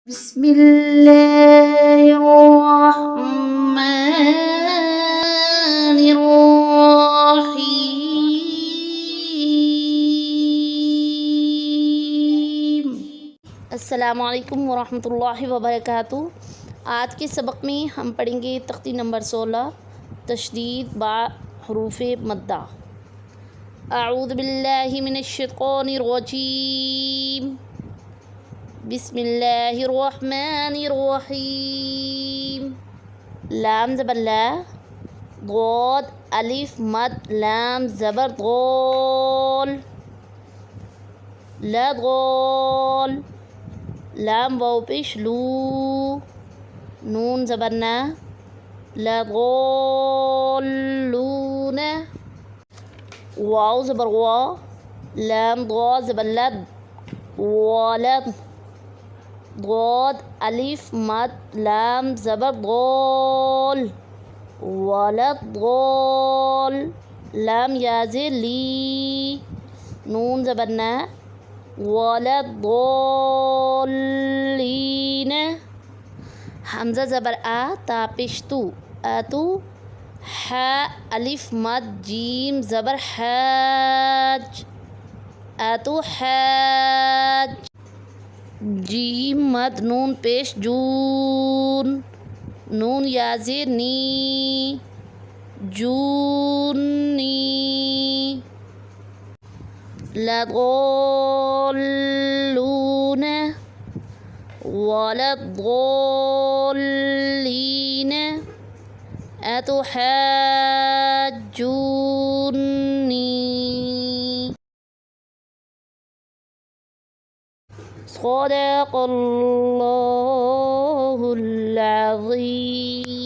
बिस्मिल्लाहिर्रहमानिर्रहीम। अस्सलामुअलैकुम वरहमतुल्लाहि वबरकातुहू। आज के सबक में हम पढ़ेंगे तख्ती नंबर 16 तशदीद बा हरूफ़े मद्दा। अऊज़ु बिल्लाहि मिनश्शैतानिर्रजीम। बिस्मिल्लाहिर्रहमानिर्रहीम। लाम ज़बर ला, ज़ाद अलिफ मद लाम ज़बर ज़ाल, ला ज़ाल, लाम वाव पेश लू, नून ज़बर ना, ला ज़ालून, वाव ज़बर वा, लाम ज़ा ज़बर लद, वालद, ज़ाद अलिफ मद लाम ज़बर ज़ाल, वलद ज़ाल, लाम याज़े ली, नून ज़बर ना, वलद ज़ालीन, हमज़ा ज़बर आ ता पेश तू, आतू, हा अलिफ मद जीम ज़बर हाज, आतू हाज, जीम मद नून पेश जून, नून याज़े नी, जूनी, लज़ालून, वलज़ालीन, अतुहाज्जूनी। सदक़ल्लाहुल अज़ीम।